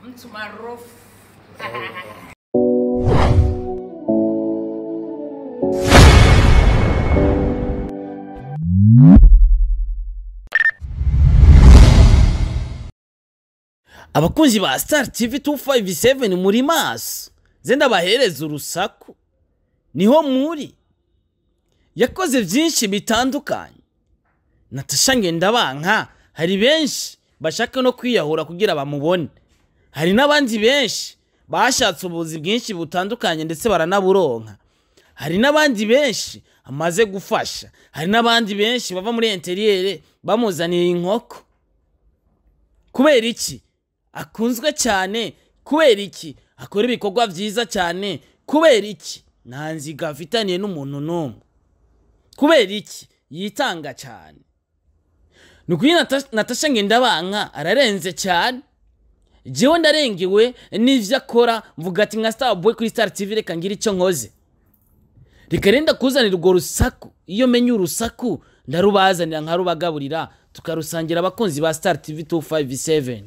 mtu maarufu. Abakunzi ba Star TV 257 muri maso zenda bahereza urusaku niho muri yakoze byinshi bitandukanye. Natacha ndabanka hari benshi bashaka no kwiyahura kugira bamubone, hari n'abandi benshi bashatse ubuzi bwinshi butandukanye ndetse baranaburonka, hari n'abandi benshi amaze gufasha, hari n'abandi benshi bava muri interiere bamuzaniye inkoko. Kubera iki akunzwe cyane? Kubera iki akora ibikorwa byiza cyane? Kubera iki nanzi gafitaniye n'umuntu numwe? Kubera iki yitanga cyane? Nukuyi Natacha ndabanka ararenze cyane. Jewe ndarengewe n'ivyo akora, mvuga ati nka Star Boy kuri Star TV reka ngira icyo nkoze. Rikarenda kuzanira urwo rusaku, iyo menye urusaku ndarubazanira nkarubagaburira tukarusangira abakunzi ba Star TV 257.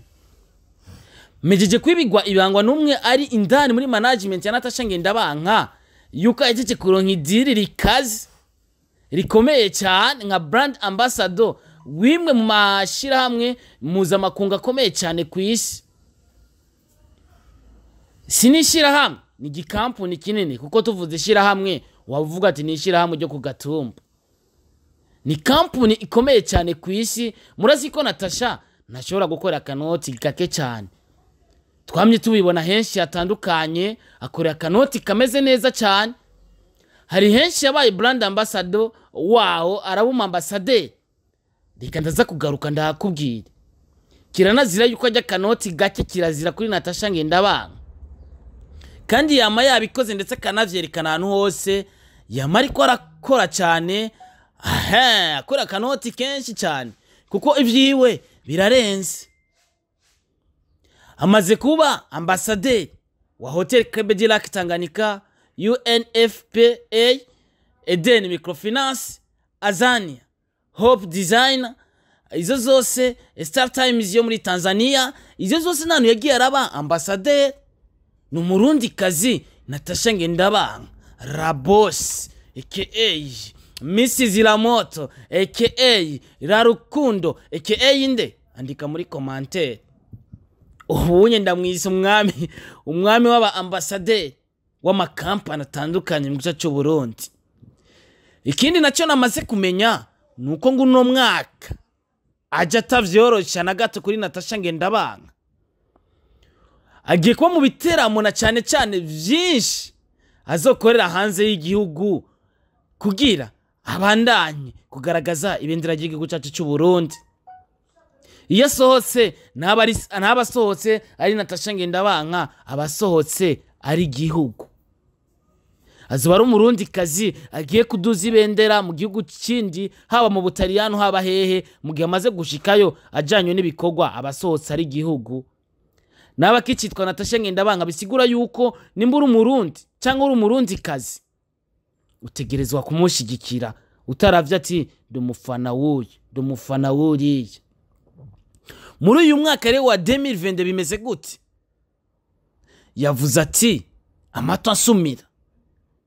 Mejeje kwibigwa ibangwa numwe ari indani muri management ya Natacha ndabanka yuko ajeje kuronka idiri rikazi rikomeye cyane nka brand ambassador wimwe mu mashira hamwe mpuzamakungu akomeye cyane ku isi. Sinishira hamwe ni gikampuni kinini, kuko tuvuze shira hamwe wavuga ati ni shira hamwe ryo ku Gatumba. Ni kampuni ikomeye cyane ku isi. Murazi ko Natacha nashobora gukora kanoti gake cyane, twamye tubibona henshi hatandukanye akora kanoti kameze neza cyane. Hari henshi yabaye brand ambassador waho, arabuma ambassadeur. Reka ndaza kugaruka ndakubwira kiranazira yuko ajya kanoti gake, kirazira kuri Natacha ndabanka, kandi yama yabikoze ndetse kanavyerekana ahantu hose. Yama ariko arakora cyane, akora kanoti kenshi cyane kuko ivyiwe birarenze. Amaze kuba ambassadeur wa Hotel Cadillac Tanganyika, UNFPA, Eden Microfinance, Azania, Hope Design, izo zose Star Times yo muri Tanzania, izo zose nanu yagiye araba ambassadeur. Numurundi kazi Natacha ndabanka Rabos aka Mrs Lamoto aka Rarukundo aka inde, andika muri commentaire. Ubunye ndamwise umwami w'aba ambassadeur w'amakampani atandukanye mu gice cy'u Burundi. Ikindi nacyo namaze kumenya nuko ngo uno mwaka aje atavyorosha na gato kuri Natacha ndabanka. Agiye kuba mu biteramo na cyane cyane byinshi azokorera hanze y'igihugu kugira abandanye kugaragaza ibendera ry'igihugu cyacu cy'u Burundi. Iyo sohotse n'abasohotse ari Natacha ndabanka, abasohotse ari igihugu. Azuba ari umurundi kazi agiye kuduza ibendera mu gihugu kindi, haba mu Butaliyano haba hehe, mu gihe amaze gushikayo ajanywe n'ibikorwa abasohotse ari igihugu. Naba kicitwa Natacha ndabanka bisigura yuko nimbura umurundi cyangwa uri umurundi kazi utegerezwa kumushigikira, utaravye ati ndumufana wuye ndumufana wuriye. Muri uyu mwaka rero wa 2020 bimeze gute? Yavuze ati amato asumira,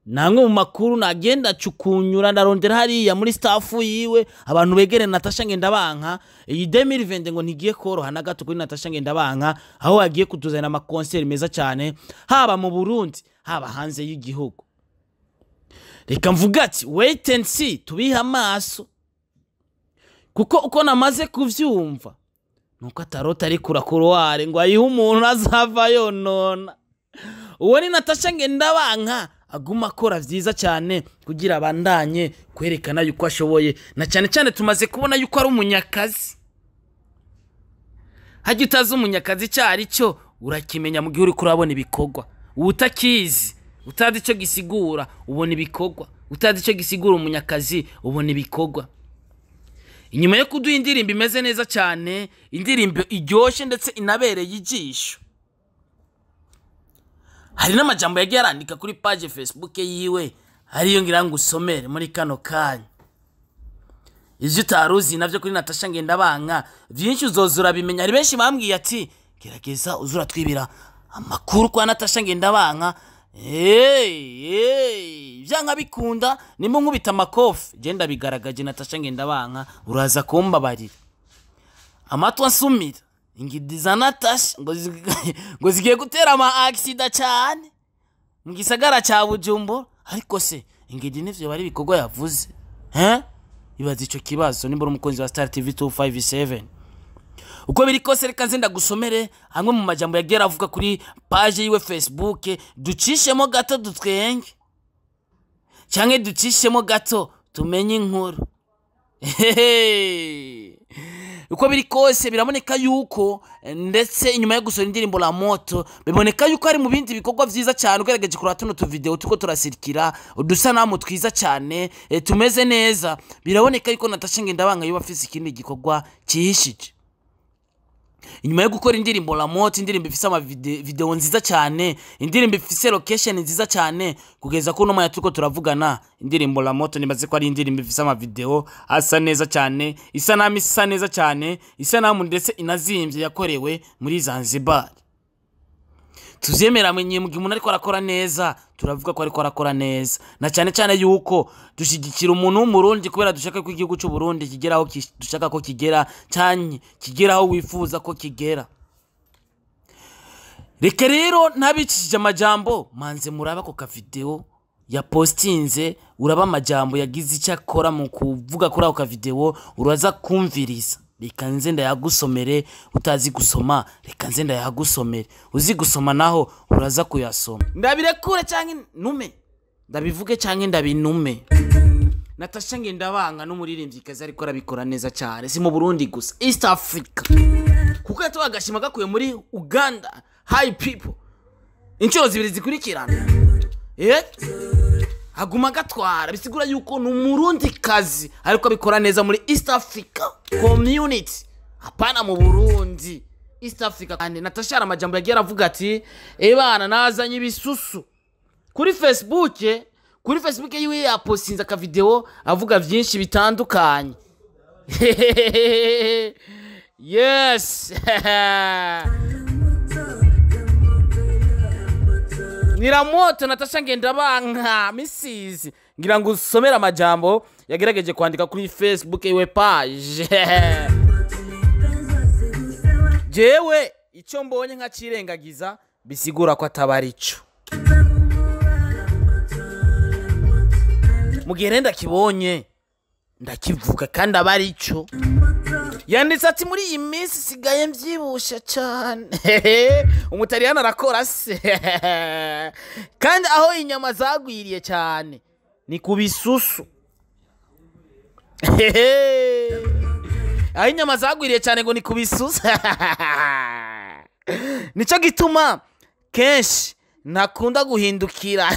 namwe mu makuru nagenda cukunyura ndarondera hariya muri staff yiwe abantu begere Natacha ndabanka. Iyi 2020 ngo ntigiye koroha na gato kuri Natacha ndabanka, aho yagiye kutuzana ama concert meza cyane haba mu Burundi haba hanze y'igihugu. Reka mvuga ati wait and see, tubiha amaso, kuko uko namaze kuvyumva nuko atarota ari kurakuruware ngo ayihe umuntu azava yonona. Uwo ni Natacha ndabanka aguma akora vyiza cyane kugira abandanye kwerekana yuko ashoboye, na cyane cyane tumaze kubona yuko ari umunyakazi. Haje utazi umunyakazi cyari cyo urakimenya mu gihe uri kurabona ibikorwa. Utakizi utazi cyo gisigura ubona ibikorwa, utazi cyo gisigura umunyakazi ubona ibikorwa. Inyuma yo kuduha indirimbo imeze neza cyane, indirimbo iryoshe ndetse inabereye ijisho, hari n'amajambo yagiye arandika kuri page Facebook yiwe, hariyo ngira ngo usomere muri kano kanya. Ivyo utaruzi navyo kuri Natacha ndabanka byinshi uzozura bimenya. Ari benshi bambwiye ati gerageza uzura twibira amakuru kwa Natacha Ngendabanka vyanka bikunda nimba nkubita amakofi genda bigaragaje Natacha Ngendabanka uraza kumbabarira amatwa nsumira ingidi za Natacha ngo zigiye gutera ama accident cyane mu gisagara cya Bujumbura ariko se ingidi nivyo bari bikogwa yavuze ibaza ico kibazo nimba umukunzi wa Star TV 257 uko biri kose reka nzenda gusomere hamwe mu majambo yagera avuga kuri page yiwe Facebook ducishemo gato dutwenge cyangwa ducishemo gato tumenye inkuru uko biri kose biraboneka yuko ndetse inyuma yo gusora indirimbo la moto biboneka yuko ari mu bindi bikorwa vyiza cyane ugerageje kurata tuno tu video tuko turasirikira udusa namu twiza cyane tumeze neza biraboneka yuko Natacha Ngendabanka yuba afise ikindi gikorwa cihishije inyuma yo gukora indirimbo la moto indirimbo ifise ama video nziza cyane indirimbo ifise location nziza cyane kugeza ko no maya tuko turavugana indirimbo la moto nibaze ko ari indirimbo ifise ama video asa neza cyane isanami isa neza cyane isanamu ndetse inazimvye yakorewe muri Zanzibar tuzemera mwenye mu gihe ariko arakora neza turavuga ko ariko arakora neza na cyane cyane yuko dushigikira umuntu w'umurundi kubera dushaka ko igihugu cy'u Burundi kigeraho dushaka ko kigera cyane kigeraho wifuza ko kigera reka rero ntabicishije amajambo manze muraba ko ka video ya postinze uraba amajambo yagize icyo akora mu kuvuga kuri ako ka video uraza kumviriza reka nze ndayagusomere utazi gusoma reka nze ndayagusomere uzi gusoma naho uraza kuyasoma ndabirekure cyangwa nume ndabivuge cyangwa ndabinume Natacha Ngendabanka n'umuririmbyikazi ariko arabikora neza cyane si mu Burundi gusa East Africa kuko yatoba agashima gakuye muri Uganda high people inshuro zibiri zikurikirana aguma gatwara bisigura yuko n'umurundi kazi ariko abikora neza muri East Africa community apana mu Burundi East Africa kandi Natacha amajambo yagiye aravuga ati bana nazanye ibisusu kuri Facebook yiwe yapostinze aka video avuga byinshi bitandukanye yes Niramoto Natacha Ngendabanka Mrs ngira ngo usomera amajambo yagerageje kwandika kuri Facebook yiwe page jewe icyo mbonye nka cirengagiza bisigura ko atabarico mugirenda kibonye ndakivuga kandi abarico yanditse ati muri iyi minsi sigaye mbyibusha cyane umutariyana arakora se kandi aho inyama zagwiriye cyane ni kubisusu aho inyama zagwiriye cyane ngo ni kubisusu nico gituma kenshi nakunda guhindukira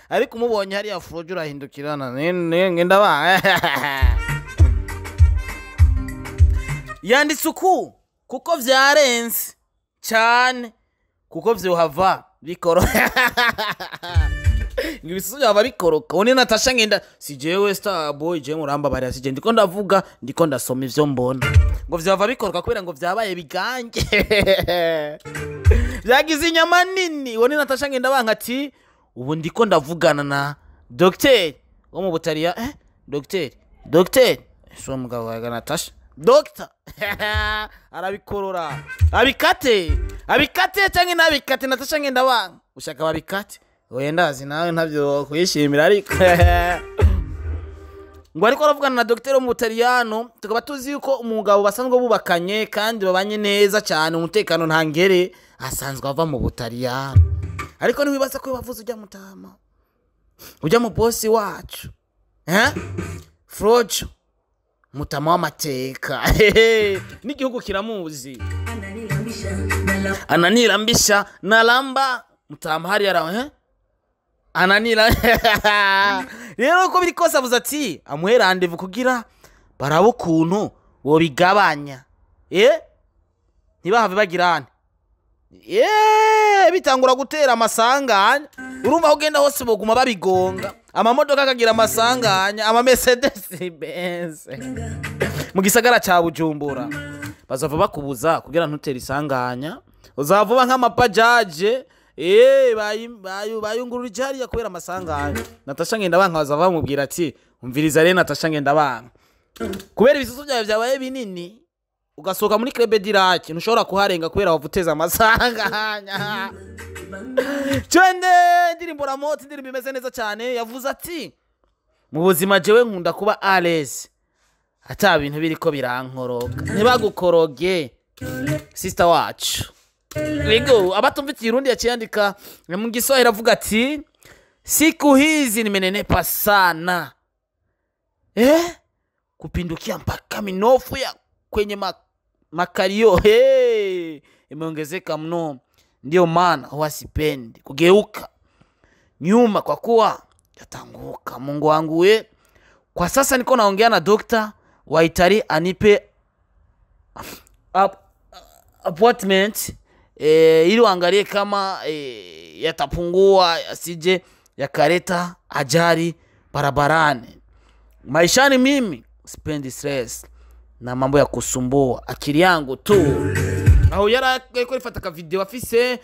ariko umubonye hari afroje urahindukirana Ngendabanka yanditse kuko vyarenze cyane kuko vyohava bikoroka ngibisusu byaba bikoroka one Natacha Ngenda si jewe Star Boy je muramba bari asije ndiko ndavuga ndiko ndasoma ivyo mbona ngo vyava bikoroka kubera ngo vyabaye bigange byagize inyama nini one Natacha Ngendabanka ati ubu ndiko ndavugana na docteur wo mu Butariya docteur so mugabo wa Natacha Doctor arabikorora abikate cyangwa nabikate Natacha Ngendabanka ushaka babikate oye ndazi nawe ntabyo kuyishimira ariko ngo ariko aravugana na docteur mu Butaliyano tukaba tuzi yuko umugabo basanzwe bubakanye kandi babanye neza cyane umutekano ntangere asanzwe ava mu Butaliyano ariko niwibaza ko bavuze ujya mutama ujya mu boss wacu Frojo mutama w'amateka n'igihugu kiramuzi ananirambisha nalamba mutama hari yara ananira rero ko biri kose avuze ati amuherande vukugira barabo kuntu bo bigabanya ntibahave bagirane bitangura gutera amasanganya urumva aho genda hose boguma babigonga amamodoka akagira amasanganya ama Mercedes Benz mu gisagara cya Bujumbura bazava bakubuza kugira ntutera isanganya uzavuba nk'amapajaje bayungurura hariya kubera amasanganya. Natacha Ngendabanka bazava bamubwira ati umviriza rero Natacha Ngendabanka kubera ibisusu byawe byabaye binini ugasohoka muri Club Diraki ntushobora kuharenga kubera wavuteza amasanganya. Cyende ndirimbo ramoti ndirimbo imeze neza cyane yavuze ati mu buzima jewe nkunda kuba Ales ata bintu biriko birankoroga ntibagukoroge sister wacu. Lego abatumvitiye Irundi yacyandika mu Giswahili avuga ati siku hizi nimenenepa sana kupindukia mpaka minofu ya kwenye makalio imeongezeka mno, ndio maana huwa sipendi kugeuka nyuma kwa kuwa yatanguka. Mungu wangu we, kwa sasa niko naongea na dokta wa Itali anipe appointment ili waangalie kama yatapungua yasije yakaleta ajali barabarani. Maishani mimi sipendi stress na mambo ya kusumbua akili yangu tu. Aho yarako ifata video afise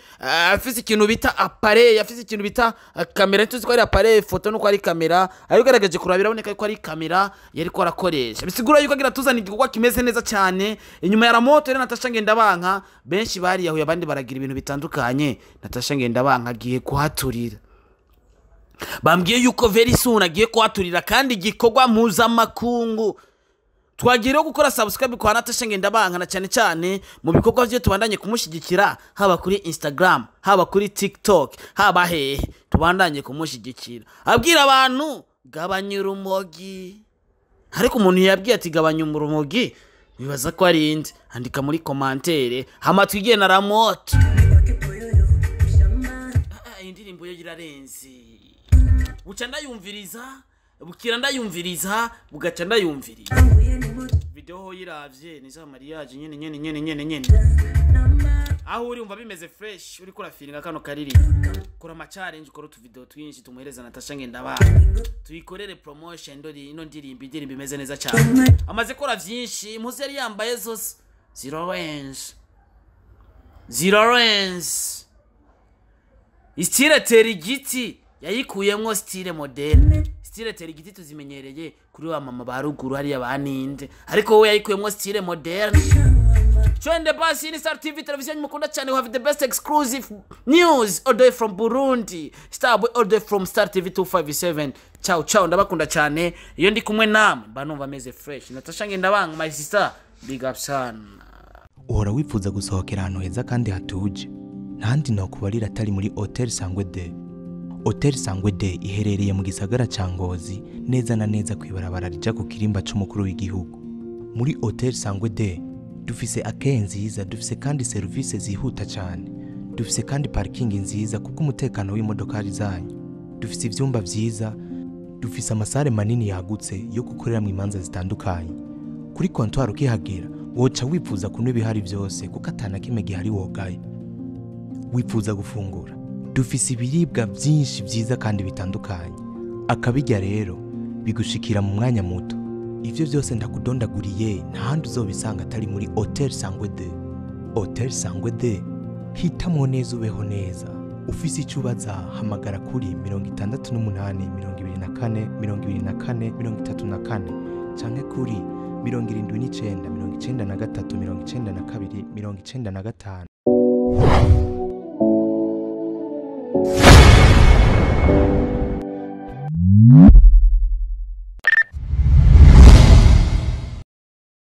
ikintu bita appareil, afise ikintu bita kamera, tuzi ko ari appareil photo nuko ari kamera, ayo garageje kurabira boneka ko ari kamera yari ko arakoresha. Bisigura yuko agira tuzana igikogwa kimeze neza cyane. Inyuma ya ramoto rero Natacha Ngendabanka benshi bari yahuye abandi baragira ibintu bitandukanye. Natacha Ngendabanka agiye kuhaturira, bambwiye yuko very soon agiye kuhaturira kandi igikogwa mpuzamakungu. Twagireho gukora subscribe kwa Natacha Ngendabanka na cyane cyane mu bikorwa byo tubandanye kumushyigikira, haba kuri Instagram, haba kuri TikTok, haba hehe tubandanye kumushyigikira. Abwira abantu gabanya urumogi, ariko umuntu yabwiye ati gabanya urumogi bibaza ko ari inde, andika muri commentaire hama twigiye na ramoto. Indirimbo yo girarenze buca ndayumviriza bukira ndayumviriza bugaca ndayumviriza. Video ho yiravye ni za mariage nyene aho uri umva bimeze fresh, uri kora feeling akano kariri kora ma challenge, ukora tu video twinshi tumuhereza Natacha Ngendabanka tuyikorere promotion ndori ino ndirimbo imeze neza cyane. Amaze kora vyinshi impuzu yari yambaye zose zero range istire terigiti yayikuyemwo style moderne. Style terigiti tuzimenyereye kuri wa mama baruguru hari abaninde, ariko we yayikuyemwo style moderne. Twende basi ni Star TV television mukunda cyane, we have the best exclusive news all the way from Burundi. Starboy all the way from Star TV 257. Ciao ndabakunda cyane. Iyo ndi kumwe namwe banumva meze fresh. Natacha Ngendabanka my sister, big up sana. Uhora wifuza gusohokera ahantu heza kandi hatuje, ntandi no kubarira atari muri Hotel Sangwe de. Hotel Sangwe de iherereye mu gisagara ca Ngozi, neza na neza kwibarabara rija ku kirimba c'umukuru w'igihugu. Muri Hotel Sangwe de dufise akeye nziza, dufise kandi service zihuta cyane, dufise kandi parking nziza kuko umutekano w'imodokari zanyu, dufise ivyumba vyiza, dufise amasare manini yagutse yo gukorera mu imanza zitandukanye. Kuri comptoir ukihagera woca wifuza kunywa ibihari byose kuko atana kimwe gihari wogaye. Wifuza gufungura, dufise ibiribwa byinshi byiza kandi bitandukanye, akabijya rero bigushikira mu mwanya muto. Ivyo byose ndakudondaguriye ntahandi uzobisanga atari muri Hotel Sangwe de. Hotel Sangwe de, hitamo neza ubeho neza. Ufise icubaza hamagara kuri 68 24 24 34 canke kuri 79 93 92 95.